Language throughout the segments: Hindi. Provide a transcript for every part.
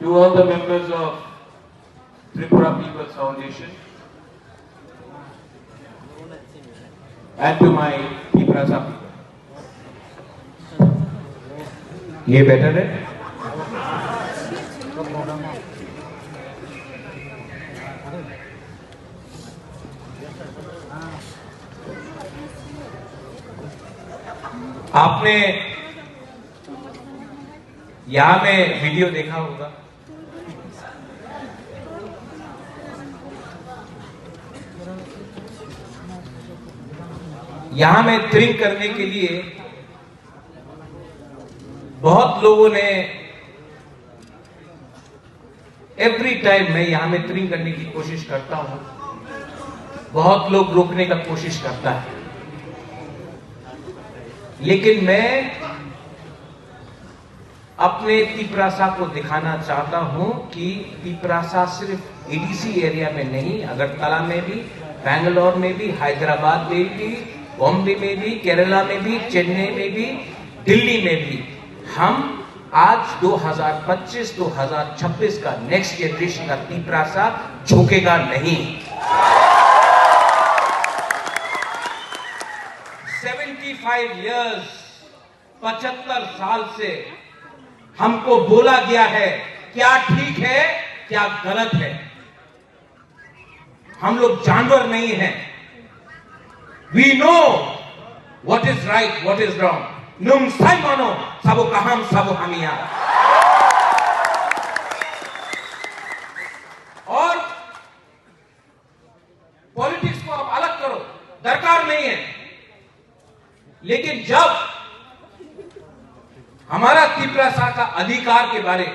to all the members of Tripura People's Foundation and to my Tiprasa people. ये बेटर है? आपने यहां में वीडियो देखा होगा। यहां में ट्रिम करने के लिए बहुत लोगों ने एवरी टाइम मैं यहां में ट्रिम करने की कोशिश करता हूं, बहुत लोग रोकने का कोशिश करता है, लेकिन मैं अपने तिपरासा को दिखाना चाहता हूं कि तिपरासा सिर्फ एडीसी एरिया में नहीं, अगरतला में भी, बेंगलोर में भी, हैदराबाद में भी, बॉम्बे में भी, केरला में भी, चेन्नई में भी, दिल्ली में भी, हम आज 2025-2026 का नेक्स्ट जनरेशन का तिपरासा झुकेगा नहीं। 75 years 75 साल से हमको बोला गया है क्या ठीक है क्या गलत है। हम लोग जानवर नहीं हैं। We know what is right, what is wrong. Num sai mano sabo kaham sabo hamiya. और पॉलिटिक्स को आप अलग करो, दरकार नहीं है, लेकिन जब हमारा तिपरासा का अधिकार के बारे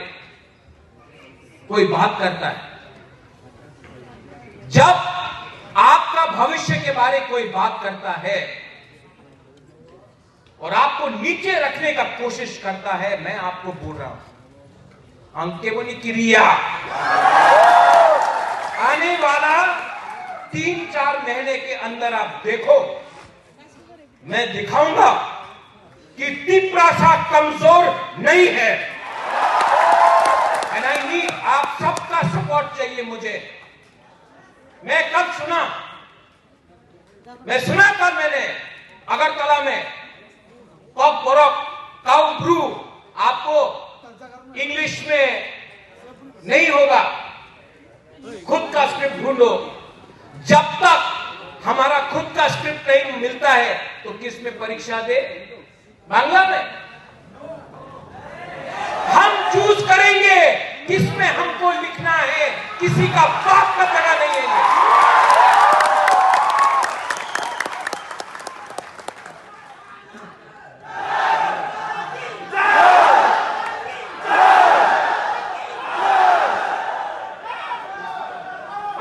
कोई बात करता है, जब आपका भविष्य के बारे कोई बात करता है और आपको नीचे रखने का कोशिश करता है, मैं आपको बोल रहा हूं अंकेबनी क्रिया आने वाला 3-4 महीने के अंदर आप देखो, मैं दिखाऊंगा कि तिपरासा कमजोर नहीं है। एंड आई नीड आप सबका सपोर्ट चाहिए मुझे। मैं कल सुना कल मैंने अगरतला में कॉक बोरक काउ ब्रू, आपको इंग्लिश में नहीं होगा, खुद का स्क्रिप्ट ढूंढो। जब तक हमारा खुद का स्क्रिप्ट नहीं मिलता है तो किस में परीक्षा दे? बांग्ला में। हम चूज करेंगे किस में हमको लिखना है, किसी का बाप का जगह नहीं है।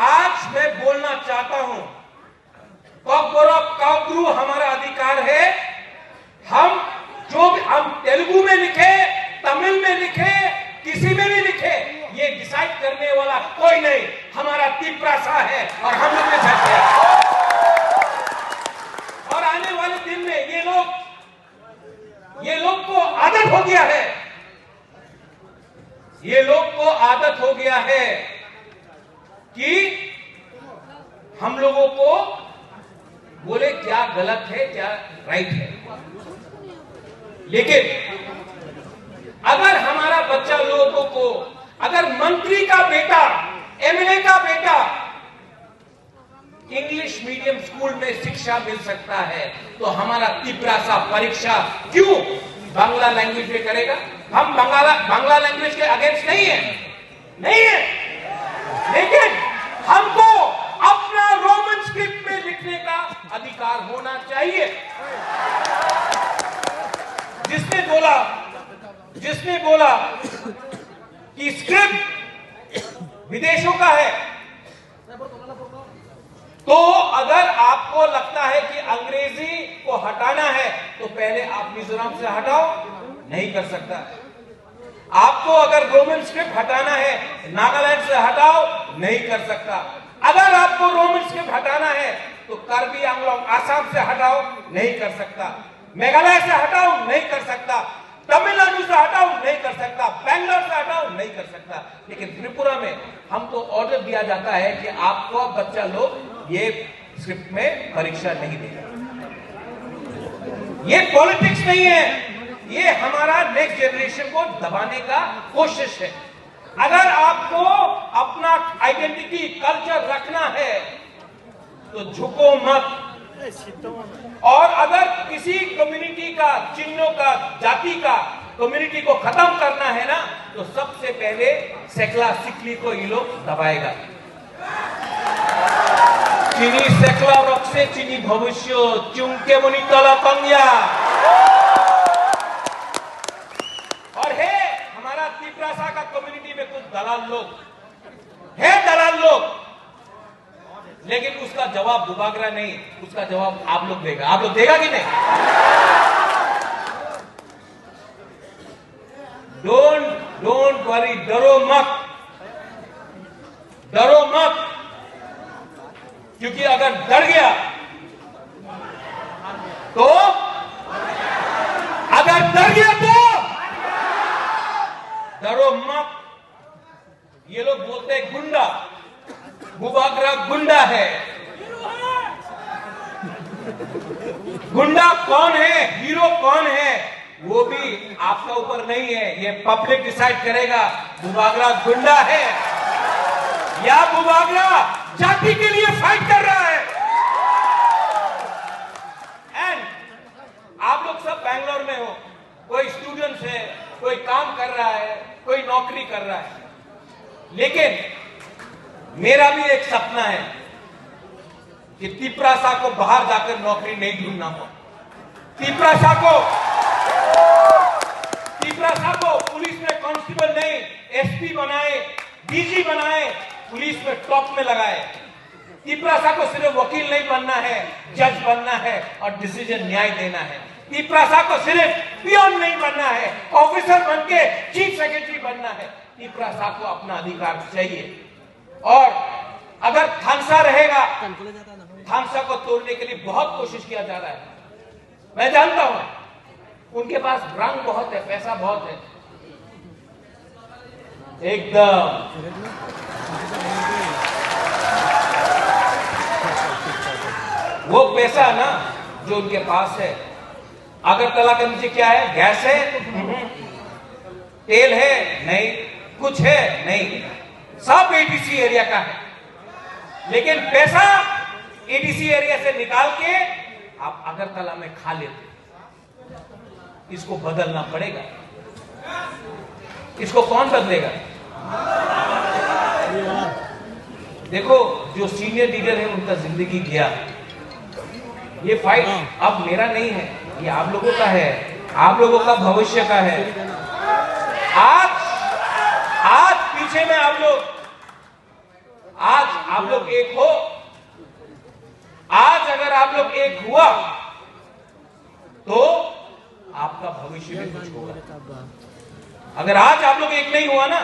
आज मैं बोलना चाहता हूं, काउब्रू हमारा अधिकार है। हम जो भी हम तेलुगु में लिखे, तमिल में लिखे, किसी में भी लिखे, ये डिसाइड करने वाला कोई नहीं, हमारा तिपरासा है और हम लोग ने बैठे हैं। और आने वाले दिन में ये लोग को आदत हो गया है, ये लोग को आदत हो गया है कि हम लोगों को बोले क्या गलत है क्या राइट है। लेकिन अगर हमारा बच्चा लोगों को, अगर मंत्री का बेटा, एमएलए का बेटा इंग्लिश मीडियम स्कूल में शिक्षा मिल सकता है, तो हमारा तिपरासा परीक्षा क्यों बांग्ला लैंग्वेज में करेगा? हम बांग्ला लैंग्वेज के अगेंस्ट नहीं है, लेकिन हमको अपना रोमन स्क्रिप्ट में लिखने का अधिकार होना चाहिए। जिसने बोला कि स्क्रिप्ट विदेशों का है, तो अगर आपको लगता है कि अंग्रेजी को हटाना है तो पहले आप मिजोरम से हटाओ, नहीं कर सकता। आपको अगर रोमन स्क्रिप्ट हटाना है नागालैंड से हटाओ, नहीं कर सकता। अगर आपको रोमन स्क्रिप्ट हटाना है तो कार्बी आंग्लोंग आसाम से हटाओ, नहीं कर सकता। मेघालय से हटाओ, नहीं कर सकता। तमिलनाडु से हटाओ, नहीं कर सकता। बेंगलोर से हटाओ, नहीं नहीं कर सकता। लेकिन त्रिपुरा में हम तो ऑर्डर दिया जाता है कि आपको बच्चा लोग ये स्क्रिप्ट में परीक्षा नहीं देगा। ये पॉलिटिक्स नहीं है, ये हमारा नेक्स्ट जनरेशन को दबाने का कोशिश है। अगर आपको अपना आइडेंटिटी कल्चर रखना है तो झुको मत, और अगर किसी कम्युनिटी का, चिन्हों का, जाति का कम्युनिटी को खत्म करना है ना, तो सबसे पहले सेकला सिकली को ये लोग दबाएगा। चीनी सेकला रक्से चीनी भविष्य चुंके मुनि तला पंग्या। और है हमारा तिप्रासा का कम्युनिटी में कुछ दलाल लोग है, दलाल लोग, लेकिन उसका जवाब दुबागरा नहीं, उसका जवाब आप लोग देगा। आप लोग देगा कि नहीं? डोंट वरी, डरो मत, डरो मत, क्योंकि अगर डर गया तो, अगर डर गया तो डरो मत। ये लोग बोलते हैं गुंडा, बुबागरा गुंडा है। गुंडा कौन है, हीरो कौन है, वो भी आपका ऊपर नहीं है, ये पब्लिक डिसाइड करेगा। बुबागरा गुंडा है या बुबागरा जाति के लिए फाइट कर रहा है। एंड आप लोग सब बैंगलोर में हो, कोई स्टूडेंट्स है, कोई काम कर रहा है, कोई नौकरी कर रहा है, लेकिन मेरा भी एक सपना है कि तिप्रासा को बाहर जाकर नौकरी नहीं ढूंढना हो। तिप्रासा को पुलिस में कांस्टेबल नहीं, एसपी बनाए, डीजी बनाए, पुलिस में टॉप में लगाए। तिप्रासा को सिर्फ वकील नहीं बनना है, जज बनना है और डिसीजन न्याय देना है। तिप्रासा को सिर्फ पियोन नहीं बनना है, ऑफिसर बन के चीफ सेक्रेटरी बनना है। तिप्रासा को अपना अधिकार चाहिए। और अगर थानसा रहेगा, थानसा को तोड़ने के लिए बहुत कोशिश किया जा रहा है। मैं जानता हूं उनके पास रंग बहुत है, पैसा बहुत है, एकदम वो पैसा ना जो उनके पास है। अगरतला के नीचे क्या है? गैस है? तेल है? नहीं। कुछ है? नहीं। सब एडीसी एरिया का है, लेकिन पैसा एडीसी एरिया से निकाल के आप अगरतला में खा लेते। इसको बदलना पड़ेगा। इसको कौन बदलेगा? देखो, जो सीनियर लीडर है उनका जिंदगी गया। ये फाइट अब मेरा नहीं है, ये आप लोगों का है, आप लोगों का भविष्य का है। आज पीछे में आप लोग एक हो। आज अगर आप लोग एक हुआ तो आपका भविष्य भी कुछ होगा। अगर आज आप लोग एक नहीं हुआ ना,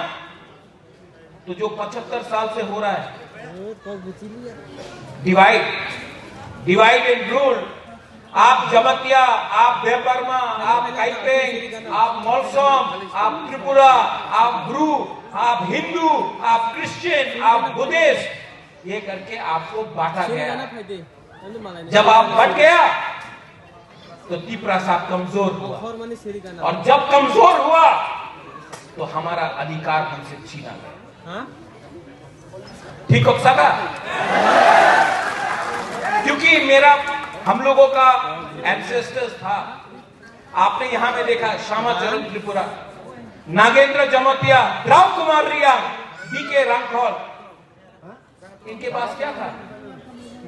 तो जो 75 साल से हो रहा है डिवाइड एंड रूल, आप जमतिया, आप बेपरमा, आप काइपेंग, आप मॉलसोम, आप त्रिपुरा, आप ब्रू, आप हिंदू, आप क्रिश्चियन, आप बुद्धिस्ट, ये करके आपको बांटा गया। जब आप बट गया तो तिप्रासा कमजोर हुआ, और जब कमजोर हुआ तो हमारा अधिकार हमसे छीना गया। ठीक हो सका? क्योंकि हम लोगों का एंसेस्टर्स था। आपने यहां में देखा श्यामाचरण त्रिपुरा, नागेंद्र जमोतिया, राव कुमार रिया, बीके रांखौल, इनके पास क्या था?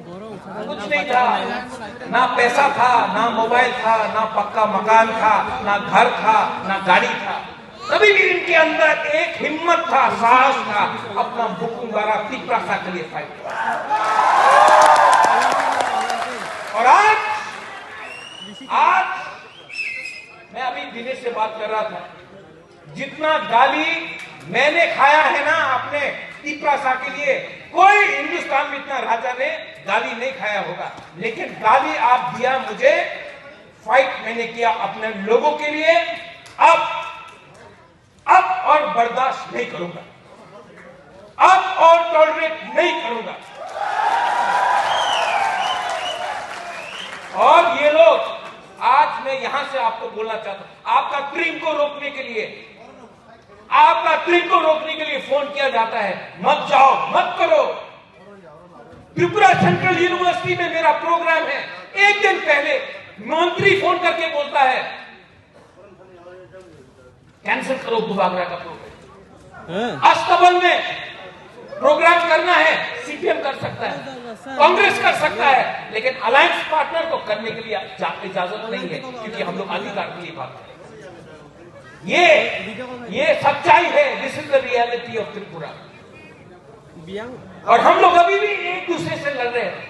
कुछ नहीं था। ना पैसा था, ना मोबाइल था, ना पक्का मकान था, ना घर था, ना गाड़ी था। तभी भी इनके अंदर एक हिम्मत था, साहस था, अपना भूखों द्वारा तिप्रासा के लिए फाइट किया। और आज मैं अभी दिनेश से बात कर रहा था, जितना गाली मैंने खाया है ना अपने तिप्रासा के लिए, कोई हिंदुस्तान में इतना राजा ने गाली नहीं खाया होगा। लेकिन गाली आप दिया मुझे, फाइट मैंने किया अपने लोगों के लिए। अब और बर्दाश्त नहीं करूंगा, अब और टॉलरेट नहीं करूंगा। और ये लोग, आज मैं यहां से आपको बोलना चाहता हूं, आपका ट्रेन को रोकने के लिए, आपका ट्रेन को रोकने के लिए फोन किया जाता है, मत जाओ, मत करो। त्रिपुरा सेंट्रल यूनिवर्सिटी में मेरा प्रोग्राम है, एक दिन पहले मंत्री फोन करके बोलता है कैंसिल करो बुबागरा का प्रोग्राम। अस्तबल में प्रोग्राम करना है, सीपीएम कर सकता है, कांग्रेस कर सकता है, लेकिन अलायंस पार्टनर को करने के लिए इजाजत नहीं है, क्योंकि हम लोग अधिकार के लिए बात करें। ये सच्चाई है। This is the reality of Tripura. और हम लोग अभी भी एक दूसरे से लड़ रहे हैं,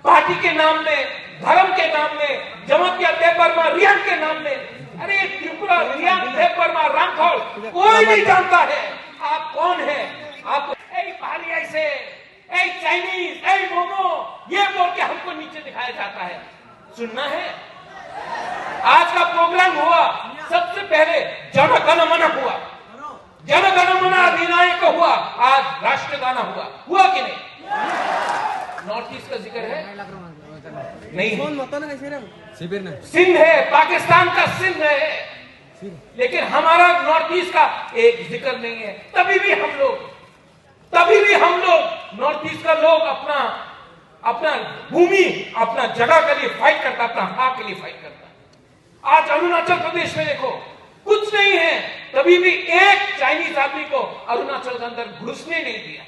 पार्टी के नाम में, धर्म के नाम में, जमातिया देवबर्मा रियांग के नाम में। अरे त्रिपुरा, रियांग, देवबर्मा, रांखौल, कोई नहीं जानता है आप कौन है। आप पहाड़ी ऐसे, चाइनीज, मोमो, ये बोल के हमको नीचे दिखाया जाता है। सुनना है? आज का प्रोग्राम हुआ, सबसे पहले जन गण मन हुआ, जन गण मन अधिनायक हुआ, आज राष्ट्र गाना हुआ कि नहीं? नॉर्थ ईस्ट का जिक्र है नहीं, सिंध है, पाकिस्तान का सिंध है, लेकिन हमारा नॉर्थ ईस्ट का एक जिक्र नहीं है। तभी भी हम लोग नॉर्थ ईस्ट का लोग अपना भूमि, अपना जगह के लिए फाइट करता, अपना हक के लिए फाइट करता। आज अरुणाचल प्रदेश में देखो, कुछ नहीं है, तभी भी एक चाइनीज आदमी को अरुणाचल के अंदर घुसने नहीं दिया।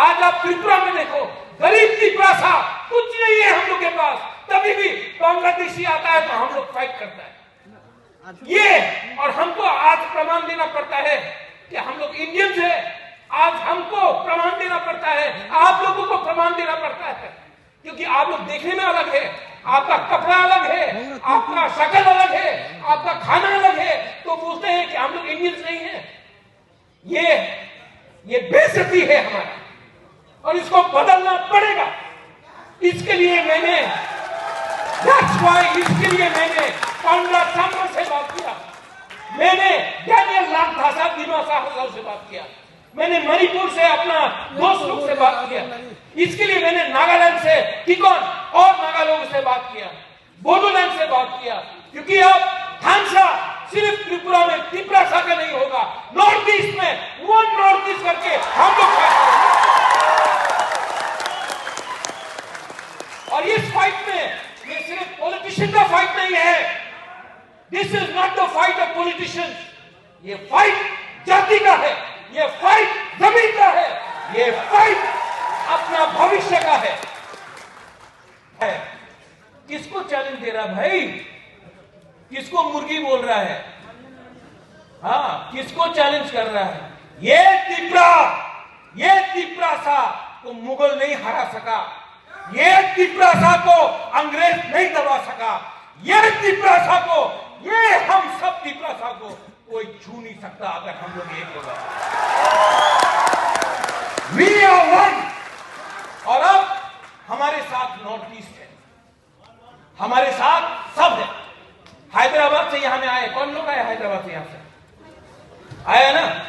आज आप त्रिपुरा में देखो, गरीब त्रिपुरा सा कुछ नहीं है हम लोग के पास, तभी भी बांग्लादेशी आता है तो हम लोग फाइट करता है। ये और हमको आज प्रमाण देना पड़ता है कि हम लोग इंडियंस है। आज हमको प्रमाण देना पड़ता है, आप लोगों को प्रमाण देना पड़ता है, क्योंकि आप लोग देखने में अलग है, आपका कपड़ा अलग है, आपका शक्ल अलग है, आपका खाना अलग है, तो बोलते हैं कि हम लोग इंडियंस नहीं है। ये बेइज्जती है हमारा, और इसको बदलना पड़ेगा। इसके लिए मैंने कांगड़ा सांबा से बात किया, मैंने डैनियल लांथासा दिमासा से बात किया, मैंने मणिपुर से अपना दोस्त लोग से बात किया, इसके लिए मैंने नागालैंड से किकोन और नागा लोगों से बात किया, बोडोलैंड से बात किया, क्योंकि अब थानसा सिर्फ त्रिपुरा में त्रिपुरा सा का नहीं होगा, नॉर्थ ईस्ट में वन नॉर्थ ईस्ट करके हम लोग और इस फाइट में ये सिर्फ पॉलिटिशियन का फाइट नहीं है। This is not the fight of politicians, ये फाइट जाति का है, ये फाइट जमीन का है, ये फाइट अपना भविष्य का है। किसको चैलेंज दे रहा भाई? किसको मुर्गी बोल रहा है? हाँ, किसको चैलेंज कर रहा है? ये त्रिपुरा सा को मुगल नहीं हरा सका, ये त्रिपुरा सा को अंग्रेज नहीं दबा सका, ये त्रिपुरा सा को, ये हम सब त्रिपुरा सा को कोई छू नहीं सकता अगर हम लोग एक होगा। We are one। और अब हमारे साथ नॉर्थ ईस्ट है, हमारे साथ सब है। हैदराबाद से यहां में आए, कौन लोग आए हैदराबाद से? यहां से आया ना,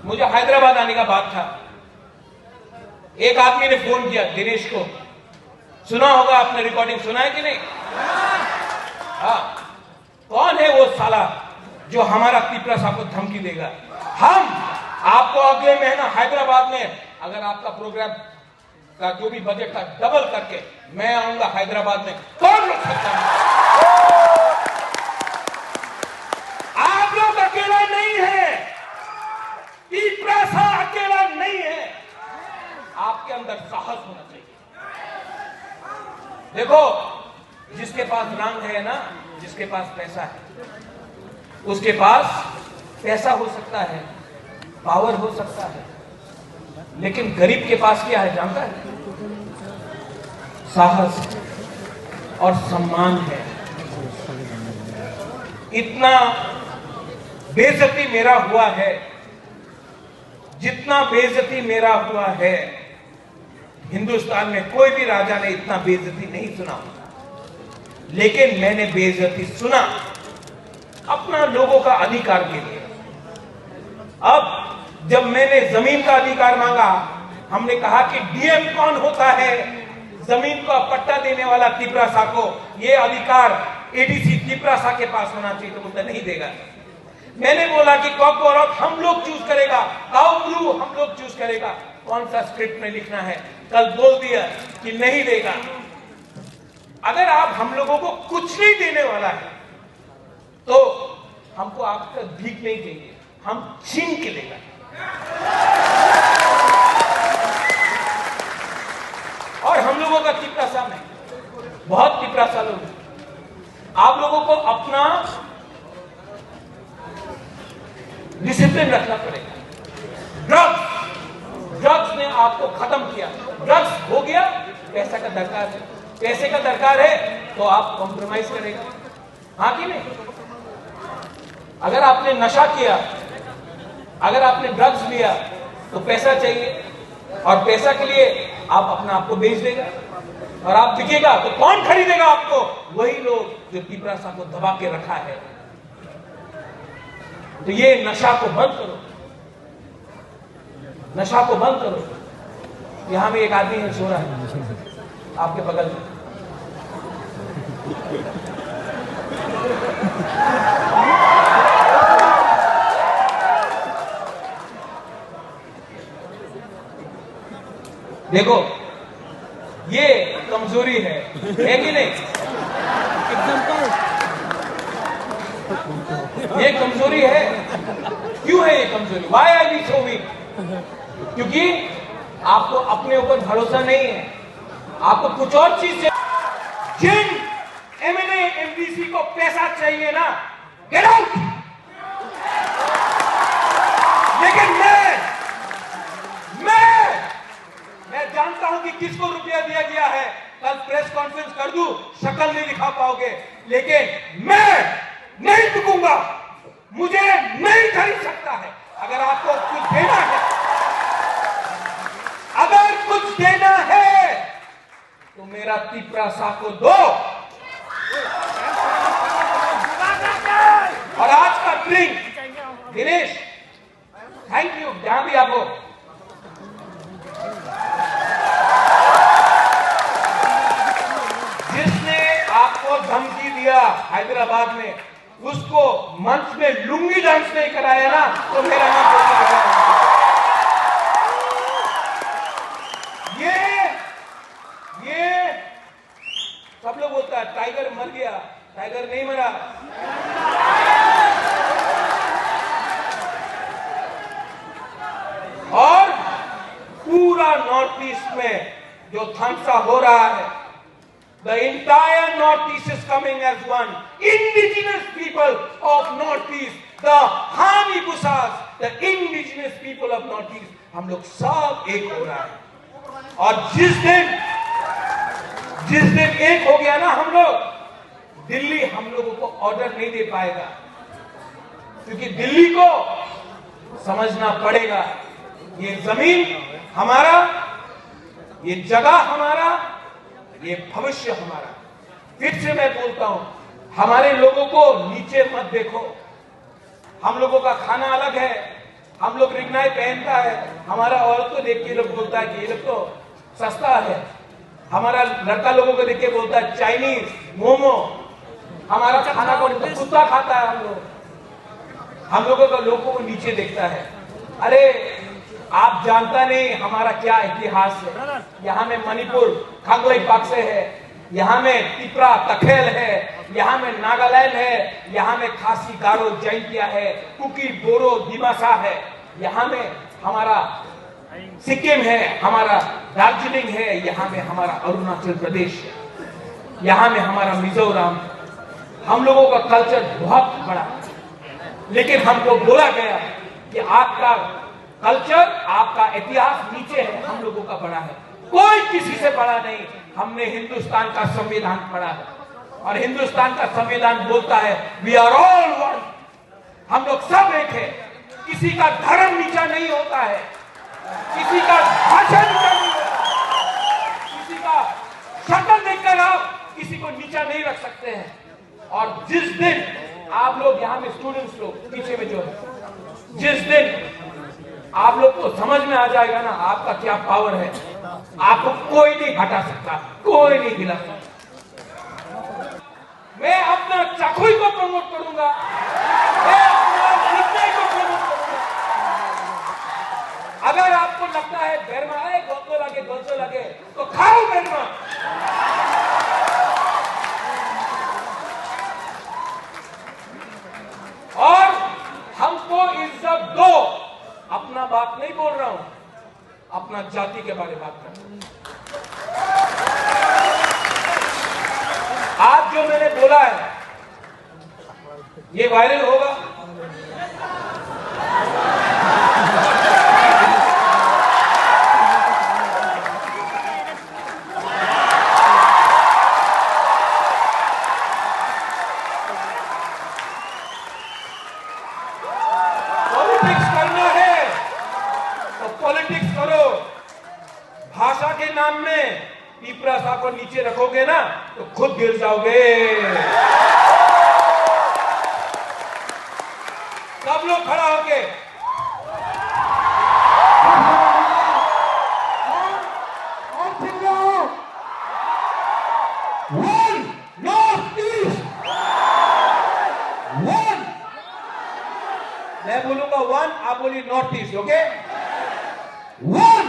मुझे हैदराबाद आने का बात था। एक आदमी ने फोन किया, दिनेश को, सुना होगा आपने, रिकॉर्डिंग सुना है कि नहीं? हाँ, कौन है वो साला जो हमारा त्रिपुरा सा को धमकी देगा? हम आपको अगले महीना हैदराबाद में, अगर आपका प्रोग्राम का जो भी बजट था डबल करके मैं आऊंगा हैदराबाद में, कौन रोक सकता है? आप लोग अकेला नहीं है, त्रिपुरा सा अकेला नहीं है, आपके अंदर साहस होना चाहिए। देखो, जिसके पास रंग है ना, जिसके पास पैसा है, उसके पास पैसा हो सकता है, पावर हो सकता है, लेकिन गरीब के पास क्या है जानता है? साहस और सम्मान है। इतना बेइज्जती मेरा हुआ है, जितना बेइज्जती मेरा हुआ है, हिंदुस्तान में कोई भी राजा ने इतना बेइज्जती नहीं सुना। लेकिन मैंने बेइज्जती सुना अपना लोगों का अधिकार के लिए, अब जब मैंने जमीन का अधिकार मांगा, हमने कहा कि डीएम कौन होता है, जमीन का पट्टा देने वाला तिपरासा को, ये अधिकार एडीसी तिपरासा के पास होना चाहिए। तो बोलता नहीं देगा। मैंने बोला कि कॉक गौरव हम लोग चूज करेगा, काउ ब्लू हम लोग चूज करेगा, कौन सा स्क्रिप्ट में लिखना है। कल बोल दिया कि नहीं देगा। अगर आप हम लोगों को कुछ नहीं देने वाला है तो हमको आपका भीख नहीं चाहिए, हम छीन के लेगा। और हम लोगों का तिपरासा में बहुत तिपरासा लोग हैं। आप लोगों को अपना डिसिप्लिन रखना पड़ेगा। ड्रग्स ने आपको खत्म किया। ड्रग्स हो गया, पैसा का दरकार है, पैसे का दरकार है तो आप कॉम्प्रोमाइज करेगा, हाँ कि नहीं? अगर आपने नशा किया, अगर आपने ड्रग्स लिया तो पैसा चाहिए, और पैसा के लिए आप अपना आपको बेच देगा, और आप बिकेगा तो कौन खरीदेगा आपको? वही लोग जो तिपरासा को दबा के रखा है। तो ये नशा को बंद करो, नशा को बंद करो। यहां में एक आदमी है, सो रहा है आपके बगल में। देखो ये कमजोरी है कि नहीं? ये कमजोरी है। क्यों है ये कमजोरी? Why are we so weak? क्योंकि आपको अपने ऊपर भरोसा नहीं है, आपको कुछ और चीज चाहिए। जिन एमएलए एमडीसी को पैसा चाहिए ना, गेट आउट। लेकिन मैं जानता हूं कि किसको रुपया दिया गया है। कल प्रेस कॉन्फ्रेंस कर दूं, शक्ल नहीं दिखा पाओगे, लेकिन मैं नहीं बिकूंगा, मुझे नहीं खरीद सकता है। अगर आपको कुछ देना है, अगर कुछ देना है तो मेरा तिपरासा को दो। और आज का ड्रिंक, दिनेश थैंक यू, जहां भी आप हो, जिसने आपको धमकी दिया हैदराबाद में, उसको मंच में लुंगी डांस नहीं कराया ना, तो मेरा नाम ये सब लोग बोलता है टाइगर मर गया, टाइगर नहीं मरा। और पूरा नॉर्थ ईस्ट में जो थमसा हो रहा है, the entire northeast is coming as one. Indigenous people of northeast, the Hanibusas, the indigenous people of northeast, हम लोग सब एक हो रहा है। और जिस दिन एक हो गया ना हम लोग, दिल्ली हम लोगों को ऑर्डर नहीं दे पाएगा, क्योंकि दिल्ली को समझना पड़ेगा ये जमीन हमारा, ये जगह हमारा, ये भविष्य हमारा। फिर से मैं बोलता हूं, हमारे लोगों को नीचे मत देखो। हम लोगों का खाना अलग है, हम लोग रिगनाई पहनता है, हमारा औरत को देख के लोग बोलता है कि ये लोग तो सस्ता है। हमारा लड़का लोगों को देख के बोलता है चाइनीज, मोमो। हमारा खाना को कुत्ता खाता है। हम लोगों का लोगों को नीचे देखता है। अरे आप जानता नहीं हमारा क्या इतिहास है। यहाँ में मणिपुर खागलई पाक्से है, यहाँ में तिपरा तखेल है, यहाँ में नागालैंड है, यहाँ में खासी गारो जैंतिया है, कुकी बोरो दिमासा है, यहाँ में हमारा सिक्किम है, हमारा दार्जिलिंग है, यहाँ में हमारा अरुणाचल प्रदेश है, यहाँ में हमारा मिजोरम। हम लोगों का कल्चर बहुत बड़ा है, लेकिन हमको बोला गया कि आपका कल्चर, आपका इतिहास नीचे है, हम लोगों का बड़ा है। कोई किसी से बड़ा नहीं। हमने हिंदुस्तान का संविधान पढ़ा है, और हिंदुस्तान का संविधान बोलता है वी आर ऑल वन। हम लोग सब एक है। किसी का धर्म नीचा नहीं होता है, किसी का भाषा नीचा नहीं होता, किसी का शक्ल देखकर आप किसी को नीचा नहीं रख सकते हैं। और जिस दिन आप लोग यहाँ में स्टूडेंट्स लोग पीछे में जो है, जिस दिन आप लोग को समझ में आ जाएगा ना आपका क्या पावर है। आपको कोई नहीं हटा सकता, कोई नहीं हिला सकता। मैं अपना चाकुई को प्रमोट करूंगा, मैं अपना निर्णय को प्रमोट करूंगा। अगर आपको लगता है बेरमा है गोंदो लगे तो खाओ बेरमा। और हमको इज्जत दो। अपना बात नहीं बोल रहा हूं, अपना जाति के बारे में बात कर रहा हूं। आज जो मैंने बोला है ये वायरल होगा। पॉलिटिक्स करना है तो पॉलिटिक्स करो। भाषा के नाम में पीपरा साहब को नीचे रखोगे ना तो खुद गिर जाओगे। सब लोग खड़ा होके वन नॉर्थ ईस्ट, वन। मैं बोलूंगा वन, आप बोलिए नॉर्थ ईस्ट। Okay, one.